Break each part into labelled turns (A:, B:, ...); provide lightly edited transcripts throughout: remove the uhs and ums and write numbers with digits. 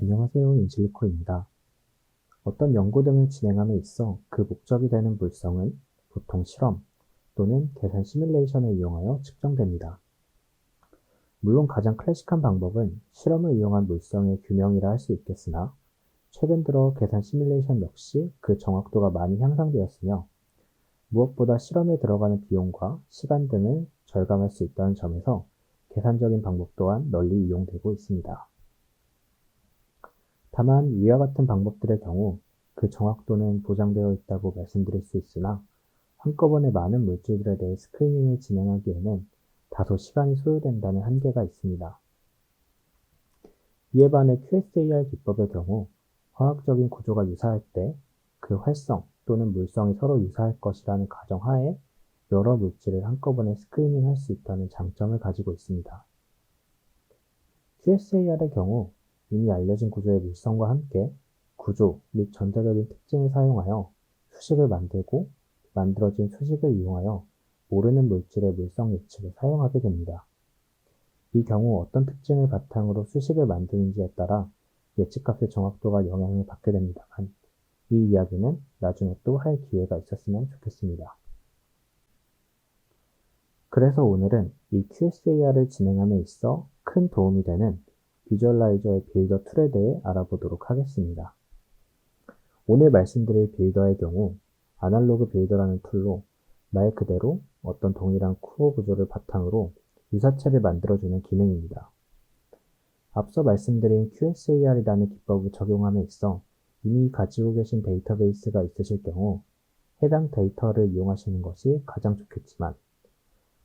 A: 안녕하세요. 인실리코입니다. 어떤 연구 등을 진행함에 있어 그 목적이 되는 물성은 보통 실험 또는 계산 시뮬레이션을 이용하여 측정됩니다. 물론 가장 클래식한 방법은 실험을 이용한 물성의 규명이라 할 수 있겠으나 최근 들어 계산 시뮬레이션 역시 그 정확도가 많이 향상되었으며 무엇보다 실험에 들어가는 비용과 시간 등을 절감할 수 있다는 점에서 계산적인 방법 또한 널리 이용되고 있습니다. 다만 위와 같은 방법들의 경우 그 정확도는 보장되어 있다고 말씀드릴 수 있으나 한꺼번에 많은 물질들에 대해 스크리닝을 진행하기에는 다소 시간이 소요된다는 한계가 있습니다. 이에 반해 QSAR 기법의 경우 화학적인 구조가 유사할 때 그 활성 또는 물성이 서로 유사할 것이라는 가정하에 여러 물질을 한꺼번에 스크리닝할 수 있다는 장점을 가지고 있습니다. QSAR의 경우 이미 알려진 구조의 물성과 함께 구조 및 전자적인 특징을 사용하여 수식을 만들고 만들어진 수식을 이용하여 모르는 물질의 물성 예측을 사용하게 됩니다. 이 경우 어떤 특징을 바탕으로 수식을 만드는지에 따라 예측값의 정확도가 영향을 받게 됩니다만 이 이야기는 나중에 또 할 기회가 있었으면 좋겠습니다. 그래서 오늘은 이 QSAR을 진행함에 있어 큰 도움이 되는 비주얼라이저의 빌더 툴에 대해 알아보도록 하겠습니다. 오늘 말씀드릴 빌더의 경우 아날로그 빌더라는 툴로 말 그대로 어떤 동일한 쿠어 구조를 바탕으로 유사체를 만들어주는 기능입니다. 앞서 말씀드린 QSAR이라는 기법을 적용함에 있어 이미 가지고 계신 데이터베이스가 있으실 경우 해당 데이터를 이용하시는 것이 가장 좋겠지만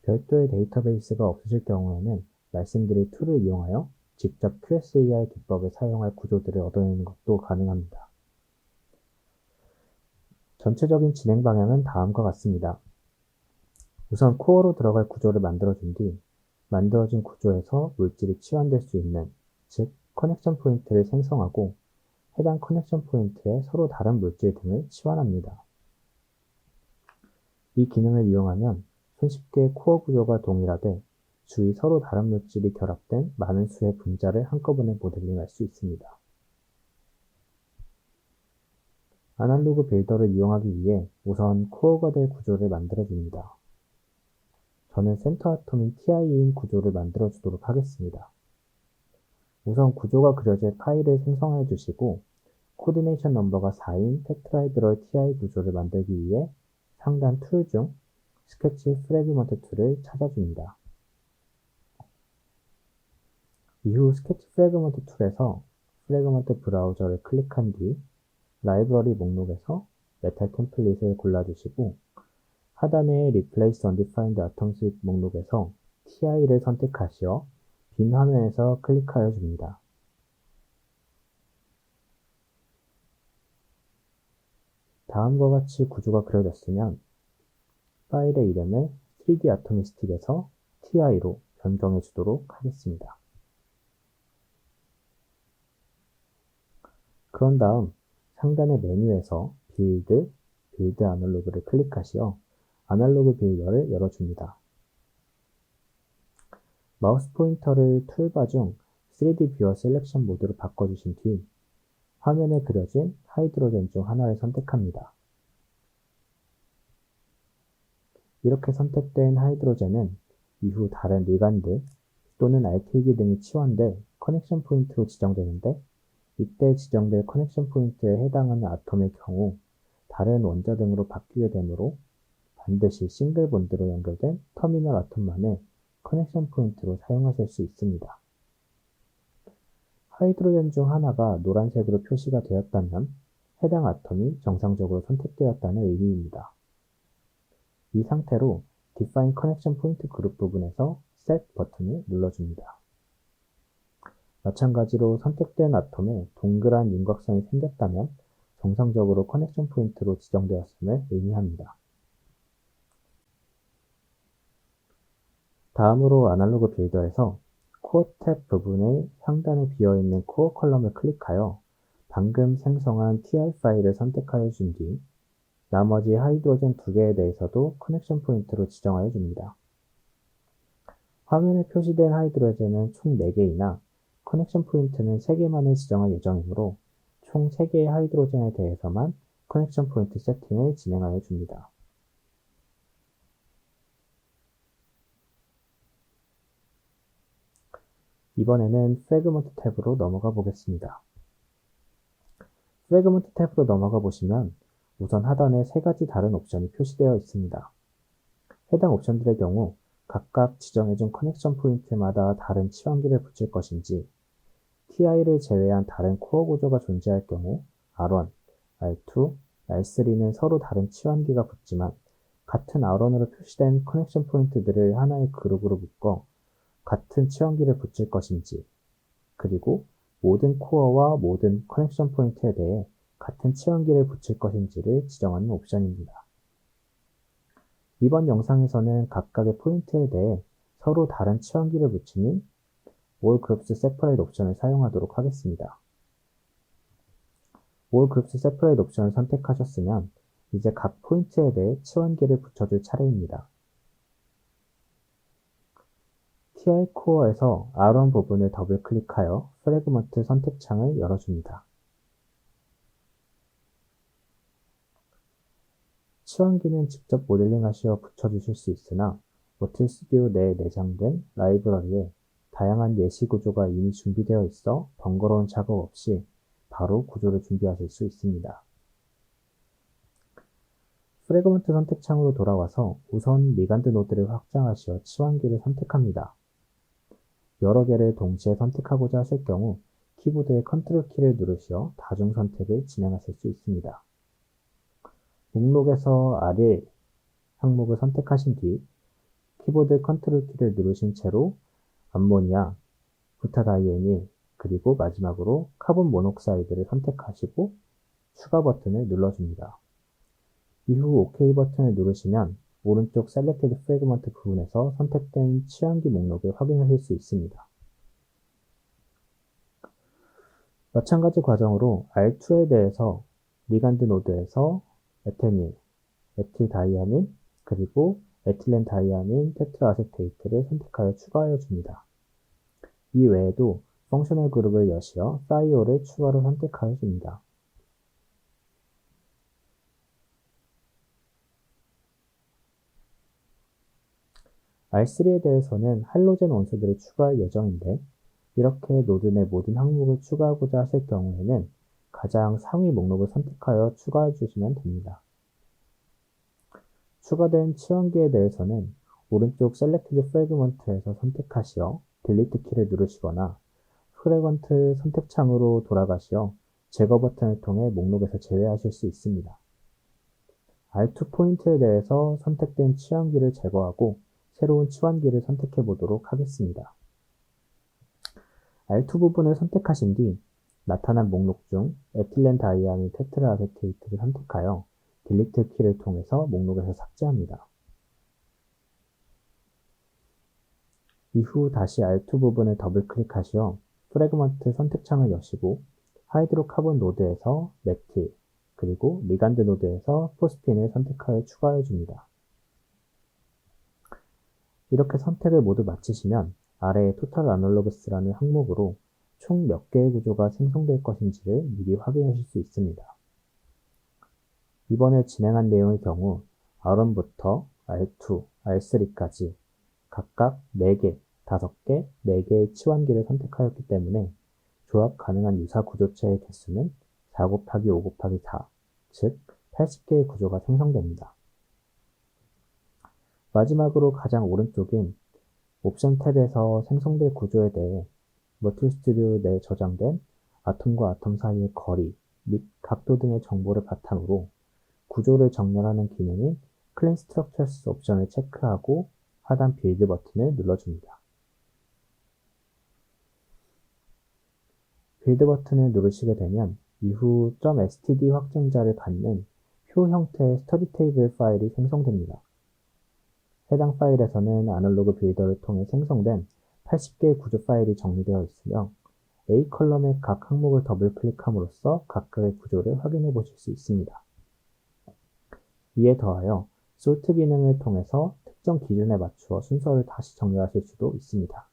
A: 별도의 데이터베이스가 없으실 경우에는 말씀드린 툴을 이용하여 직접 QSAR 기법을 사용할 구조들을 얻어내는 것도 가능합니다. 전체적인 진행 방향은 다음과 같습니다. 우선 코어로 들어갈 구조를 만들어준 뒤 만들어진 구조에서 물질이 치환될 수 있는, 즉 커넥션 포인트를 생성하고 해당 커넥션 포인트에 서로 다른 물질 등을 치환합니다. 이 기능을 이용하면 손쉽게 코어 구조가 동일하되 주위 서로 다른 물질이 결합된 많은 수의 분자를 한꺼번에 모델링할 수 있습니다. 아날로그 빌더를 이용하기 위해 우선 코어가 될 구조를 만들어줍니다. 저는 센터 아톰인 TI인 구조를 만들어주도록 하겠습니다. 우선 구조가 그려질 파일을 생성해 주시고 코디네이션 넘버가 4인 테트라헤드럴 TI 구조를 만들기 위해 상단 툴 중 스케치 프래그먼트 툴을 찾아줍니다. 이후 스케치 프래그먼트 툴에서 프래그먼트 브라우저를 클릭한 뒤 라이브러리 목록에서 메탈 템플릿을 골라주시고 하단의 Replace Undefined Atoms 목록에서 TI를 선택하시어 빈 화면에서 클릭하여 줍니다. 다음과 같이 구조가 그려졌으면 파일의 이름을 3D Atomistic에서 TI로 변경해 주도록 하겠습니다. 그런 다음 상단의 메뉴에서 빌드 아날로그를 클릭하시어 아날로그 빌더를 열어줍니다. 마우스 포인터를 툴바 중 3D 뷰어 셀렉션 모드로 바꿔주신 뒤 화면에 그려진 하이드로젠 중 하나를 선택합니다. 이렇게 선택된 하이드로젠은 이후 다른 리간드 또는 알킬기 등이 치환될 커넥션 포인트로 지정되는데 이때 지정될 커넥션 포인트에 해당하는 아톰의 경우 다른 원자 등으로 바뀌게 되므로 반드시 싱글 본드로 연결된 터미널 아톰만의 커넥션 포인트로 사용하실 수 있습니다. 하이드로젠 중 하나가 노란색으로 표시가 되었다면 해당 아톰이 정상적으로 선택되었다는 의미입니다. 이 상태로 Define Connection Point 그룹 부분에서 Set 버튼을 눌러줍니다. 마찬가지로 선택된 아톰에 동그란 윤곽선이 생겼다면 정상적으로 커넥션 포인트로 지정되었음을 의미합니다. 다음으로 아날로그 빌더에서 코어 탭 부분의 상단에 비어있는 코어 컬럼을 클릭하여 방금 생성한 TI 파일을 선택하여 준 뒤 나머지 하이드로젠 2개에 대해서도 커넥션 포인트로 지정하여 줍니다. 화면에 표시된 하이드로젠은 총 4개이나 커넥션 포인트는 3개만을 지정할 예정이므로 총 3개의 하이드로젠에 대해서만 커넥션 포인트 세팅을 진행하여 줍니다. 이번에는 프래그먼트 탭으로 넘어가 보겠습니다. 프래그먼트 탭으로 넘어가 보시면 우선 하단에 3가지 다른 옵션이 표시되어 있습니다. 해당 옵션들의 경우 각각 지정해준 커넥션 포인트마다 다른 치환기를 붙일 것인지, TI를 제외한 다른 코어 구조가 존재할 경우 R1, R2, R3는 서로 다른 치환기가 붙지만 같은 R1으로 표시된 커넥션 포인트들을 하나의 그룹으로 묶어 같은 치환기를 붙일 것인지, 그리고 모든 코어와 모든 커넥션 포인트에 대해 같은 치환기를 붙일 것인지를 지정하는 옵션입니다. 이번 영상에서는 각각의 포인트에 대해 서로 다른 치환기를 붙이는 All Groups Separate 옵션을 사용하도록 하겠습니다. All Groups Separate 옵션을 선택하셨으면 이제 각 포인트에 대해 치환기를 붙여줄 차례입니다. TI 코어에서 R1 부분을 더블 클릭하여 프래그먼트 선택창을 열어줍니다. 치환기는 직접 모델링하시어 붙여주실 수 있으나 모틀 스튜디오 내에 내장된 라이브러리에 다양한 예시 구조가 이미 준비되어 있어 번거로운 작업 없이 바로 구조를 준비하실 수 있습니다. 프래그먼트 선택창으로 돌아와서 우선 리간드 노드를 확장하시어 치환기를 선택합니다. 여러 개를 동시에 선택하고자 하실 경우 키보드의 컨트롤 키를 누르시어 다중 선택을 진행하실 수 있습니다. 목록에서 아래 항목을 선택하신 뒤 키보드 컨트롤 키를 누르신 채로 암모니아, 부타다이에닐, 그리고 마지막으로 카본 모녹사이드를 선택하시고 추가 버튼을 눌러줍니다. 이후 OK 버튼을 누르시면 오른쪽 Selected Fragment 부분에서 선택된 치환기 목록을 확인하실 수 있습니다. 마찬가지 과정으로 R2에 대해서 리간드 노드에서 에테닐, 에틸다이아민, 그리고 에틸렌다이아민 테트라아세테이트를 선택하여 추가하여 줍니다. 이 외에도 펑셔널 그룹을 여시어 사이오를 추가로 선택하여 줍니다. R3에 대해서는 할로젠 원소들을 추가할 예정인데 이렇게 노드 내 모든 항목을 추가하고자 하실 경우에는 가장 상위 목록을 선택하여 추가해 주시면 됩니다. 추가된 치환기에 대해서는 오른쪽 Selected Fragment에서 선택하시어 딜리트 키를 누르시거나 프래그먼트 선택창으로 돌아가시어 제거 버튼을 통해 목록에서 제외하실 수 있습니다. R2 포인트에 대해서 선택된 치환기를 제거하고 새로운 치환기를 선택해 보도록 하겠습니다. R2 부분을 선택하신 뒤 나타난 목록 중 에틸렌다이아민 테트라아세테이트를 선택하여 딜리트 키를 통해서 목록에서 삭제합니다. 이후 다시 R2 부분을 더블 클릭하시어 프래그먼트 선택창을 여시고 하이드로카본 노드에서 메틸, 그리고 리간드 노드에서 포스핀을 선택하여 추가해 줍니다. 이렇게 선택을 모두 마치시면 아래의 토탈 아날로그스라는 항목으로 총 몇 개의 구조가 생성될 것인지를 미리 확인하실 수 있습니다. 이번에 진행한 내용의 경우 R1부터 R2, R3까지 각각 4개, 5개, 4개의 치환기를 선택하였기 때문에 조합 가능한 유사 구조체의 개수는 4 곱하기 5 곱하기 4, 즉 80개의 구조가 생성됩니다. 마지막으로 가장 오른쪽인 옵션 탭에서 생성될 구조에 대해 모틀 스튜디오 내에 저장된 아톰과 아톰 사이의 거리 및 각도 등의 정보를 바탕으로 구조를 정렬하는 기능인 Clean Structures 옵션을 체크하고 하단 빌드 버튼을 눌러줍니다. 빌드 버튼을 누르시게 되면 이후 .std 확증자를 갖는 표 형태의 스터디 테이블 파일이 생성됩니다. 해당 파일에서는 아날로그 빌더를 통해 생성된 80개의 구조 파일이 정리되어 있으며 A 컬럼의 각 항목을 더블 클릭함으로써 각각의 구조를 확인해 보실 수 있습니다. 이에 더하여 솔트 기능을 통해서 특정 기준에 맞추어 순서를 다시 정렬하실 수도 있습니다.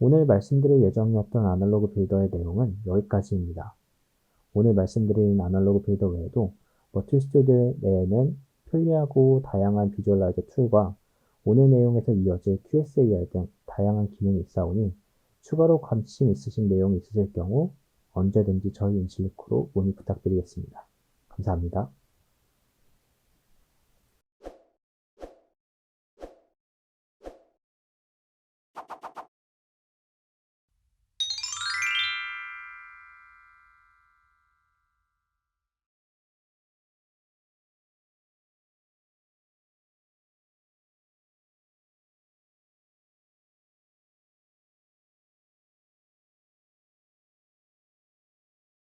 A: 오늘 말씀드릴 예정이었던 아날로그 빌더의 내용은 여기까지입니다. 오늘 말씀드린 아날로그 빌더 외에도 머튠 스튜디오 내에는 편리하고 다양한 비주얼라이저 툴과 오늘 내용에서 이어질 QSAR 등 다양한 기능이 있사오니 추가로 관심 있으신 내용이 있으실 경우 언제든지 저희 인실리코로 문의 부탁드리겠습니다. 감사합니다.